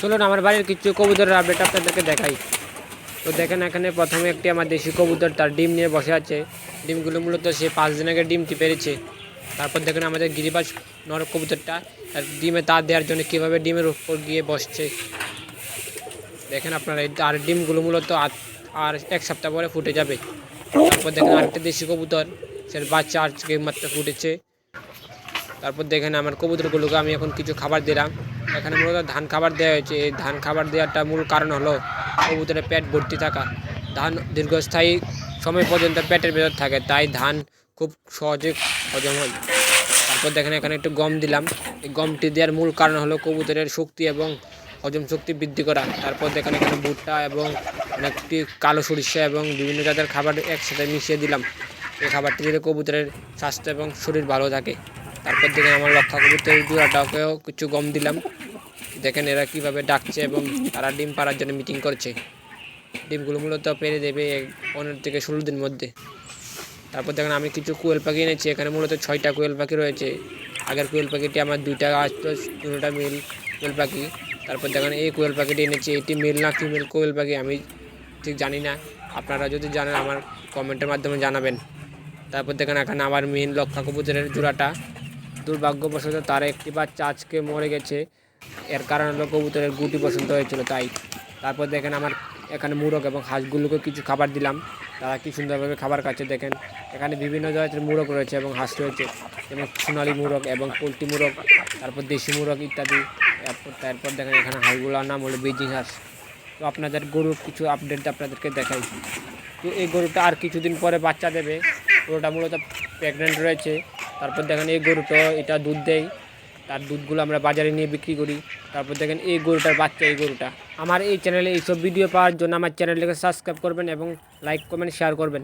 চলুন আমার বাড়ির কিছু কবুতরের আপডেট আপনাদেরকে দেখাই। তো দেখেন এখানে প্রথমে একটি আমার দেশি কবুতর তার ডিম নিয়ে বসে আছে। ডিমগুলো মূলত সে 5 দিন আগে ডিমটি পেরেছে। তারপর দেখেন আমাদের গিরিবাজ নর কবুতরটা তার ডিমে তার দেওয়ার জন্য কীভাবে ডিমের উপর গিয়ে বসছে দেখেন আপনারা। আর ডিমগুলো মূলত আর এক সপ্তাহ পরে ফুটে যাবে। তারপর দেখেন আরেকটা দেশি কবুতর, সে বাচ্চা আজকে মাত্র ফুটেছে। তারপর দেখেন আমার কবুতরগুলোকে আমি এখন কিছু খাবার দিলাম। এখানে মূলত ধান খাবার দেওয়া হয়েছে। এই ধান খাবার দেওয়াটা মূল কারণ হলো কবুতরের পেট ভর্তি থাকা। ধান দীর্ঘস্থায়ী সময় পর্যন্ত পেটের ভেতর থাকে, তাই ধান খুব সহজে হজম হয়। তারপর দেখেন এখানে একটু গম দিলাম। এই গমটি দেওয়ার মূল কারণ হলো কবুতরের শক্তি এবং হজম শক্তি বৃদ্ধি করা। তারপর দেখেন এখানে ভুট্টা এবং অনেকটি কালো সরিষা এবং বিভিন্ন জাতের খাবার একসাথে মিশিয়ে দিলাম। এই খাবারটি দিলে কবুতরের স্বাস্থ্য এবং শরীর ভালো থাকে। তারপর দেখেন আমার লক্ষা কবুতরের জোড়াটাকেও কিছু গম দিলাম। দেখেন এরা কিভাবে ডাকছে এবং তারা ডিম পাড়ার জন্য মিটিং করছে। ডিমগুলো মূলত পেরে দেবে 15 থেকে 16 দিন মধ্যে। তারপর দেখেন আমি কিছু কোয়েল পাখি এনেছি। এখানে মূলত 6টা কোয়েল পাখি রয়েছে। আগের কোয়েল পাখিটি আমার 2টা আসতো, 2টা মেল কোয়েল পাখি। তারপর দেখেন এই কোয়েল পাখিটি এনেছি। এটি মেল না ফিমেল কোয়েল পাখি আমি ঠিক জানি না, আপনারা যদি জানেন আমার কমেন্টের মাধ্যমে জানাবেন। তারপর দেখেন এখানে আমার মেন লক্ষা কবুতরের জোড়াটা, দুর্ভাগ্যবশত তার একটি বাচ্চা আজকে মরে গেছে। এর কারণ হলো কবুতরের গুটি বসন্ত হয়েছিল তাই। তারপর দেখেন আমার এখানে মুরগ এবং হাঁসগুলোকে কিছু খাবার দিলাম, তারা কি সুন্দরভাবে খাবার খাচ্ছে। দেখেন এখানে বিভিন্ন জাতের মুরগ রয়েছে এবং হাঁস রয়েছে, যেমন সোনালি মুরগ এবং পোলট্রি মুরগ, তারপর দেশি মুরগ ইত্যাদি। তারপর দেখেন এখানে হাঁসগুলোর নাম হলো বেজিং হাঁস। তো আপনাদের গরুর কিছু আপডেট আপনাদেরকে দেখাই। তো এই গরুটা আর কিছুদিন পরে বাচ্চা দেবে। গরুটা মূলত প্রেগনেন্ট রয়েছে। তারপর দেখেন এই গরুটা এটা দুধ দেয়, তার দুধগুলো আমরা বাজারে নিয়ে বিক্রি করি। তারপর দেখেন এই গরুটার বাচ্চা, এই গরুটা। আমার এই চ্যানেলে এইসব ভিডিও পাওয়ার জন্য আমার চ্যানেলটাকে সাবস্ক্রাইব করবেন এবং লাইক কমেন্ট শেয়ার করবেন।